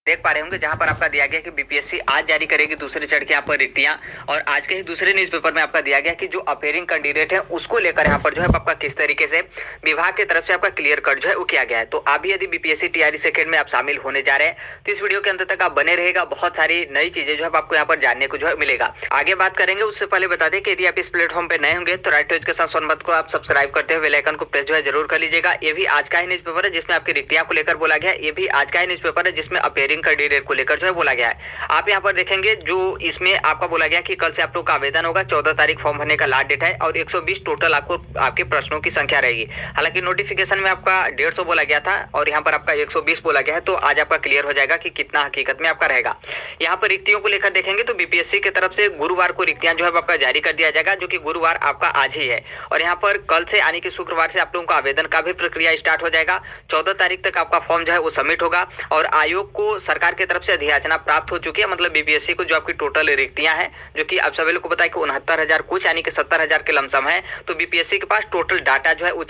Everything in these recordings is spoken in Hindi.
देख पा रहे होंगे जहां पर आपका दिया गया कि बीपीएससी आज जारी करेगी दूसरे चढ़ के यहाँ पर रिक्तियां। और आज के ही दूसरे न्यूज़पेपर में आपका दिया गया कि जो अपेयरिंग कैंडिडेट है उसको लेकर यहाँ पर जो है आपका किस तरीके से विभाग की तरफ से आपका क्लियर कट जो है वो किया गया है। तो आप भी यदि बीपीएससी टीआरई सेकेंड में आप शामिल होने जा रहे हैं तो इस वीडियो के अंत तक आप बने रहेगा। बहुत सारी नई चीजें जो है आपको यहाँ पर जानने को जो है मिलेगा। आगे बात करेंगे उससे पहले बता दें कि यदि आप इस प्लेटफॉर्म पे नए होंगे तो राइट टू एजुकेशन सोनभद्र को आप सब्सक्राइब करते हुए बेल आइकन को प्रेस जो है जरूर कर लीजिएगा। ये भी आज का ही न्यूज़पेपर है जिसमें आपकी रिक्तियां को लेकर बोला गया है। ये भी आज का ही न्यूज़पेपर है जिसमें अपेयरिंग कैंडिडेट को लेकर जो है बोला गया है। आप यहाँ पर देखेंगे जो इसमें आपका बोला गया कि कल से आप लोग का आवेदन होगा। 14 तारीख फॉर्म भरने का लास्ट डेट है और 120 टोटल आपको आपके प्रश्नों की संख्या रहेगी। हालांकि नोटिफिकेशन में आपका 150 बोला गया था और यहाँ पर आपका 120 बोला गया है। तो आज आपका क्लियर हो जाएगा कि कितना हकीकत में आपका रहेगा। यहाँ पर रिक्तियों को लेकर देखेंगे तो बीपीएससी की तरफ से गुरुवार को रिक्तियां जो है आपका जारी कर दिया जाएगा, जो कि गुरुवार आपका आज ही है। और यहाँ पर कल से यानी कि शुक्रवार से आप लोगों का आवेदन का भी प्रक्रिया स्टार्ट हो जाएगा। 14 तारीख तक आपका फॉर्म जो है वो सबमिट होगा और आयोग को सरकार की तरफ से अधियाचना प्राप्त हो चुकी है। मतलब बीपीएससी को जो आपकी टोटल रिक्तियां हैं, जो कि आप सभी लोग को बताया कि 69,000 कुछ यानी कि 70,000 के लमसम है। तो बीपीएससी के पास टोटल डाटा जो है वो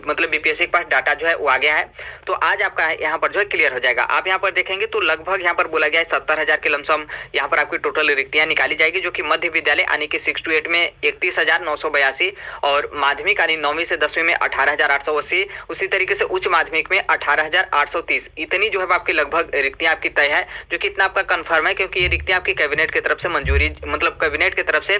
मतलब बीपीएससी के पास डाटा जो है वो आ गया है। तो आज आपका यहाँ पर जो है क्लियर हो जाएगा। आप यहाँ पर देखेंगे तो लगभग यहाँ पर बोला गया है 70,000 के लमसम यहाँ पर आपकी टोटल रिक्तियां निकाली जाएगी, जो कि मध्य विद्यालय यानी कि 6 to 8 में 31,982 और माध्यमिक यानी 9वीं से 10वीं में 18,880, उसी तरीके से उच्च माध्यमिक में 18,830। इतनी जो है आपकी लगभग रिक्तियां आपकी तय है, जो कि इतना आपका कंफर्म है क्योंकि ये रिक्तियां आपकी कैबिनेट की तरफ से मंजूरी मतलब कैबिनेट की तरफ से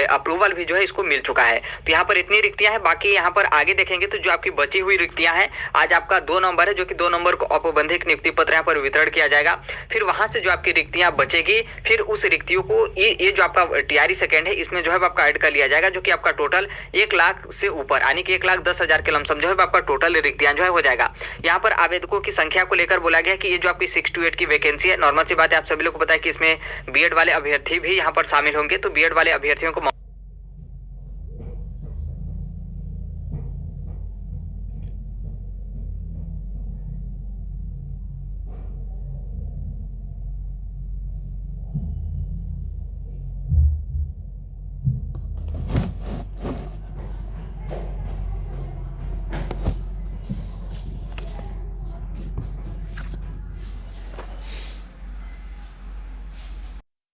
अप्रूवल भी जो है इसको मिल चुका है। तो यहाँ पर इतनी रिक्तियां हैं। बाकी यहाँ पर आगे देखेंगे तो जो आपकी बची हुई रिक्तियां हैं, आज आपका 2 नंबर है, जो कि 2 नंबर को औपबंधिक नियुक्ति पत्र यहाँ पर वितरण किया जाएगा। फिर वहां से जो आपकी रिक्तियां बचेगी फिर उस रिक्तियों को ये जो आपका टीआरई सेकेंड है इसमें जो है आपका ऐड कर लिया जाएगा, जो कि आपका टोटल 1 लाख से ऊपर यानी कि 1,10,000 के लमसम जो है आपका टोटल रिक्तियां जो है हो जाएगा। यहाँ पर आवेदकों की संख्या को लेकर बोला गया कि ये जो आपकी 6 to 8 की वैकेंसी है, नॉर्मल सी बात है, आप सभी लोग को पता है कि इसमें बीएड वाले अभ्यर्थी भी यहाँ पर शामिल होंगे। तो बीएड वाले अभ्यर्थियों को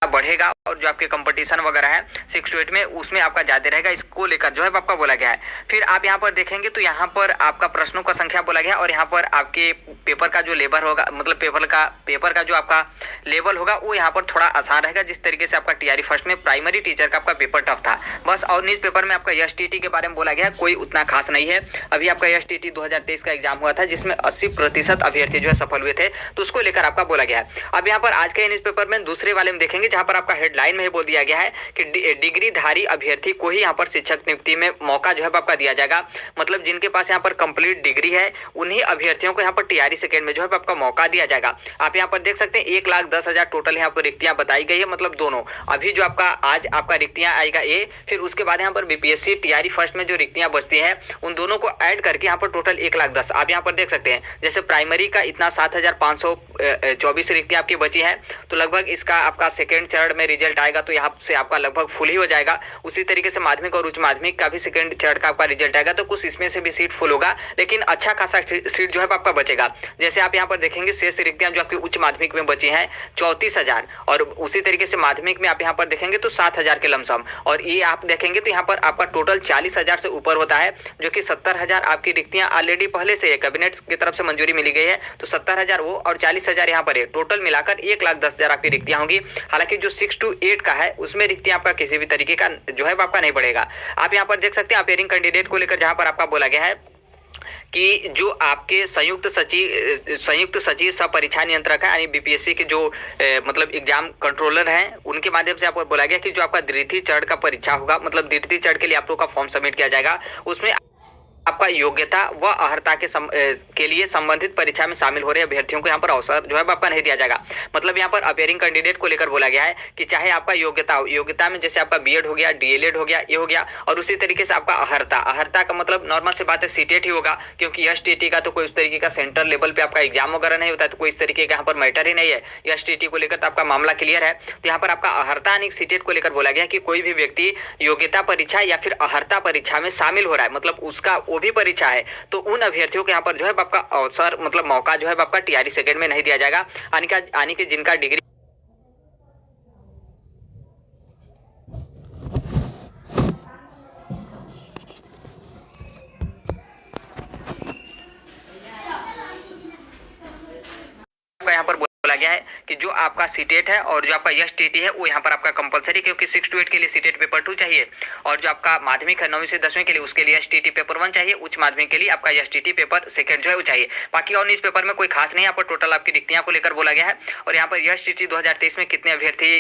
बढ़ेगा और जो आपके कंपटीशन वगैरह है 6 to 8 में उसमें आपका ज्यादा रहेगा। इसको लेकर जो है आपका बोला गया है। फिर आप यहाँ पर देखेंगे तो यहाँ पर आपका प्रश्नों का संख्या बोला गया और यहाँ पर आपके पेपर का जो लेबर होगा मतलब पेपर का जो आपका लेवल होगा वो यहाँ पर थोड़ा आसान रहेगा। जिस तरीके से आपका टीआरई फर्स्ट में प्राइमरी टीचर का आपका पेपर टफ था बस, और न्यूज पेपर में आपका एसटीटी के बारे में बोला गया कोई उतना खास नहीं है। अभी आपका एसटीटी 2023 का एग्जाम हुआ था जिसमें 80% अभ्यर्थी जो है सफल हुए थे, तो उसको लेकर आपका बोला गया है। अब यहाँ पर आज के न्यूज पेपर में दूसरे वाले में देखेंगे जहाँ पर आपका हेडलाइन में ही बोल दिया गया है कि डिग्रीधारी अभ्यर्थी को ही यहाँ पर शिक्षक नियुक्ति में मौका जो है आपका दिया जाएगा। मतलब जिनके पास यहाँ पर कंप्लीट डिग्री है उन्हीं अभ्यर्थियों को यहाँ पर टीआरई सेकेंड में जो है आपका मौका दिया जाएगा। आप यहाँ पर देख सकते हैं 1,10,000 टोटल यहाँ पर रिक्तियां बताई गई है। मतलब दोनों अभी जो आपका आज आपका रिक्तियां आएगा ये, फिर उसके बाद यहाँ पर बीपीएससी टीआरई फर्स्ट में जो रिक्तियां बचती हैं उन दोनों को ऐड करके यहाँ पर टोटल 1,10,000 आप यहाँ पर देख सकते हैं। जैसे प्राइमरी का इतना 7,524 रिक्तियां आपकी बची है, तो लगभग इसका आपका सेकेंड चरण में रिजल्ट आएगा तो यहाँ से आपका लगभग फुल ही हो जाएगा। उसी तरीके से माध्यमिक और उच्च माध्यमिक का भी सेकेंड चरण का आपका रिजल्ट आएगा तो कुछ इसमें से भी सीट फुल होगा, लेकिन अच्छा खासा सीट जो है आपका बचेगा। जैसे आप यहाँ पर देखेंगे शेष रिक्तियां जो आपकी उच्च माध्यमिक में बची हैं 34,000 और उसी तरीके से माध्यमिक में आप यहाँ पर देखेंगे तो 7,000 के लमसम, और ये आप देखेंगे तो यहाँ पर आपका टोटल 40,000 से ऊपर होता है, जो कि 70,000 आपकी रिक्तियां ऑलरेडी पहले से कैबिनेट की तरफ से मंजूरी मिली गई है। तो 70,000 वो और 40,000 यहाँ पर है, टोटल मिलाकर 1,10,000 आपकी रिक्तियां होंगी। हालांकि जो 6 to 8 का है उसमें रिक्तियां आपका किसी भी तरीके का जो है आपका नहीं बढ़ेगा। आप यहाँ पर देख सकते हैं अपेयरिंग कैंडिडेट को लेकर जहाँ पर आपका बोला गया है कि जो आपके संयुक्त सचिव सह परीक्षा नियंत्रक है यानी बीपीएससी के जो मतलब एग्जाम कंट्रोलर हैं उनके माध्यम से आपको बोला गया कि जो आपका द्वितीय चरण का परीक्षा होगा, मतलब द्वितीय चरण के लिए आप लोग का फॉर्म सबमिट किया जाएगा, उसमें आपका योग्यता व अर्हता के लिए संबंधित परीक्षा में शामिल हो रहे अभ्यर्थियों को यहाँ पर अवसर जो है आपका नहीं दिया जाएगा। मतलब यहाँ पर अपेयरिंग कैंडिडेट को लेकर बोला गया है कि चाहे आपका योग्यता में जैसे आपका बीएड हो गया, डीएलएड हो गया, ये हो गया, और उसी तरीके से आपका अहर्ता का मतलब नॉर्मल से बात है सीटेट ही होगा, क्योंकि एसटीटी का तो कोई उस तरीके का सेंटर लेवल पे आपका एग्जाम वगैरह नहीं होता है, तो कोई इस तरीके का यहाँ पर मैटर ही नहीं है। एसटीटी को लेकर तो आपका मामला क्लियर है। तो यहाँ पर आपका अहर्ता यानी सीटेट को लेकर बोला गया कि कोई भी व्यक्ति योग्यता परीक्षा या फिर अहर्ता परीक्षा में शामिल हो रहा है, मतलब उसका वो भी परीक्षा है, तो उन अभ्यर्थियों को यहाँ पर जो है आपका अवसर मतलब मौका जो है आपका टीआरई सेकेंड में नहीं दिया जाएगा। यानी कि जिनका डिग्री यहाँ पर बोला गया है कि जो आपका सीटेट है और जो आपका एसटीटी है वो यहाँ पर आपका कंपलसरी, क्योंकि 6 to 8 के लिए सीटेट पेपर 2 चाहिए, और जो आपका माध्यमिक है 9वीं से 10वीं के लिए उसके लिए एसटीटी पेपर 1 चाहिए, उच्च माध्यमिक के लिए आपका एसटीटी पेपर सेकंड जो है वो चाहिए। बाकी और इस पेपर में कोई खास नहीं, यहाँ पर टोटल आपकी रिक्तियां को लेकर बोला गया है, और यहाँ पर एसटीटी 2023 में कितने अभ्यर्थी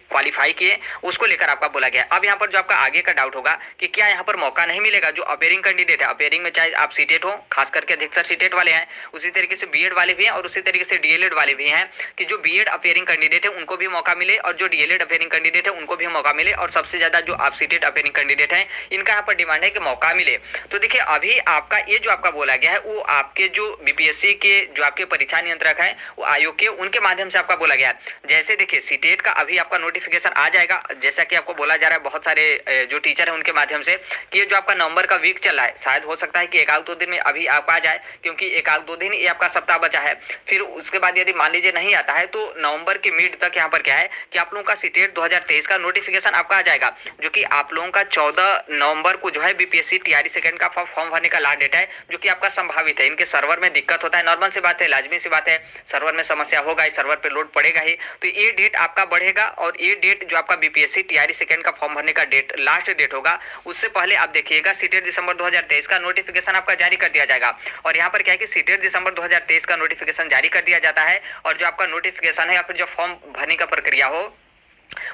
क्वालिफाई किए उसको लेकर आपका बोला गया है। अब यहाँ पर जो आपका आगे का डाउट होगा कि क्या यहाँ पर मौका नहीं मिलेगा जो अपेयरिंग कैंडिडेट है, अपेयरिंग में चाहे आप सीटेट हो, खास करके अधिकतर सीटेट वाले हैं, उसी तरीके से बीएड वाले भी हैं और उसी तरीके से डीएलएड वाले भी हैं, कि जो बीएड अपेयरिंग कैंडिडेट है उनको भी मौका मिले और जो डीएलएड अपेयरिंग कैंडिडेट है उनको भी मौका मिले, और सबसे ज्यादा जो आप सीटेट अपेयरिंग कैंडिडेट हैं इनका यहाँ पर डिमांड है कि मौका मिले। तो देखिए अभी आपका ये जो आपका बोला गया है वो आपके जो बीपीएससी के जो आपके परीक्षा नियंत्रक हैं वो आयोग के उनके माध्यम से आपका बोला गया है। जैसे देखिए सीटेट का अभी आपका नोटिफिकेशन आ जाएगा, जैसा कि आपको बोला जा रहा है बहुत सारे जो टीचर है उनके माध्यम से कि ये जो आपका नवंबर का वीक चल रहा है, शायद हो सकता है कि एक आध दो दिन में अभी आपका आ जाए, क्योंकि एक आध दो दिन ये आपका सप्ताह बचा है। फिर उसके बाद यदि मान लीजिए नहीं आता है तो नवंबर के मिड तक यहाँ पर क्या है कि आप लोगों का सीटेट 2023 का नोटिफिकेशन आपका आ जाएगा, जो कि आप लोगों का 14 नवंबर को जो है बीपीएससी टीआरई सेकंड का फॉर्म भरने का लास्ट डेट है, जो कि आपका संभावित है। इनके सर्वर में दिक्कत होता है, नॉर्मल सी बात है, लाजमी सी बात है, सर्वर में समस्या होगा ही, सर्वर पे लोड पड़ेगा ही, तो ये डेट आपका बढ़ेगा। और ये डेट जो आपका बीपीएससी टीआरई सेकंड का फॉर्म भरने का डेट लास्ट डेट होगा, उससे पहले आप देखिएगा सीटेट दिसंबर 2023 का नोटिफिकेशन आपका जारी कर दिया जाएगा। और यहाँ पर क्या है कि सीटेट दिसंबर 2023 का नोटिफिकेशन जारी कर दिया जाता है, और जो आपका नोटिफिकेशन है या फिर जो फॉर्म भरने का प्रक्रिया हो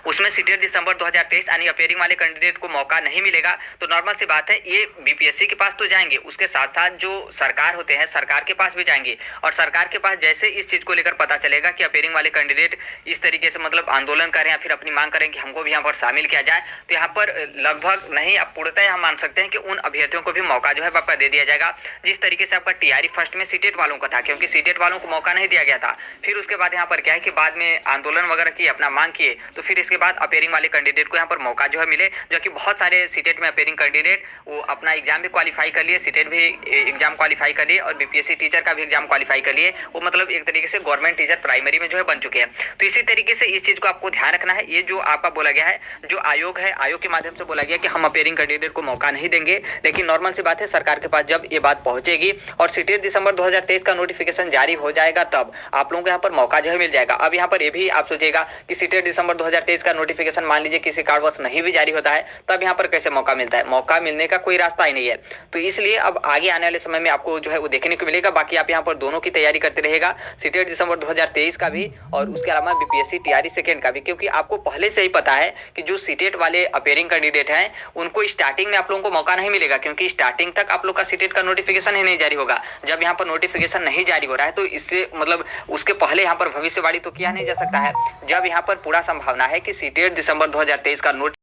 उसमें सीटेट दिसंबर 2023 यानी अपेयरिंग वाले कैंडिडेट को मौका नहीं मिलेगा। तो नॉर्मल सी बात है, ये बीपीएससी के पास तो जाएंगे, उसके साथ साथ जो सरकार होते हैं सरकार के पास भी जाएंगे, और सरकार के पास जैसे इस चीज़ को लेकर पता चलेगा कि अपेयरिंग वाले कैंडिडेट इस तरीके से मतलब आंदोलन करें या फिर अपनी मांग करें कि हमको भी यहाँ पर शामिल किया जाए, तो यहाँ पर लगभग नहीं, आप पूर्णतः हम मान सकते हैं कि उन अभ्यर्थियों को भी मौका जो है आपका दे दिया जाएगा, जिस तरीके से आपका टीआरई फर्स्ट में सीटेट वालों का था, क्योंकि सीटेट वालों को मौका नहीं दिया गया था। फिर उसके बाद यहाँ पर क्या है कि बाद में आंदोलन वगैरह किए, अपना मांग किए, तो फिर इसके बाद अपेयरिंग वाले कैंडिडेट को यहाँ पर मौका जो है मिले, जो कि बहुत सारे सीटेट में अपेयरिंग कैंडिडेट वो अपना एग्जाम भी क्वालिफाई कर लिए, सीटेट भी एग्जाम क्वालिफाई कर लिए, और बीपीएससी टीचर का भी एग्जाम क्वालिफाई कर लिए, वो मतलब एक तरीके से गवर्नमेंट टीचर प्राइमरी में जो है बन चुके हैं। तो इसी तरीके से इस चीज़ को आपको ध्यान रखना है। ये जो आपका बोला गया है, जो आयोग है, आयोग के माध्यम से बोला गया कि हम अपेयरिंग कैंडिडेट को मौका नहीं देंगे, लेकिन नॉर्मल सी बात है सरकार के पास जब ये बात पहुंचेगी और सीटेट दिसंबर 2023 का नोटिफिकेशन जारी हो जाएगा तब आप लोगों को यहाँ पर मौका जो है मिल जाएगा। अब यहाँ पर ये भी आप सोचिएगा कि सीटेट दिसंबर 2023 का नोटिफिकेशन मान लीजिए किसी कारणवश नहीं भी जारी होता है, तब यहाँ पर कैसे मौका मिलता है? मौका मिलने का कोई रास्ता ही नहीं है। तो इसलिए अब आगे आने वाले समय में आपको जो है वो देखने को मिलेगा। बाकी आप यहाँ पर दोनों की तैयारी करते रहेगा, सीटेट दिसंबर 2023 का भी और उसके अलावा बीपीएससी टीआरई सेकेंड का भी, क्योंकि आपको पहले से ही पता है कि जो सीटेट वाले अपेयरिंग कैंडिडेट हैं उनको स्टार्टिंग में आप लोगों को मौका नहीं मिलेगा, क्योंकि स्टार्टिंग तक आप लोग का सीटेट का नोटिफिकेशन ही नहीं जारी होगा। जब यहाँ पर नोटिफिकेशन नहीं जारी हो रहा है तो इससे मतलब उसके पहले यहाँ पर भविष्यवाणी तो किया नहीं जा सकता है। जब यहाँ पर पूरा संभावना है कि सीटेट दिसंबर 2023 का नोट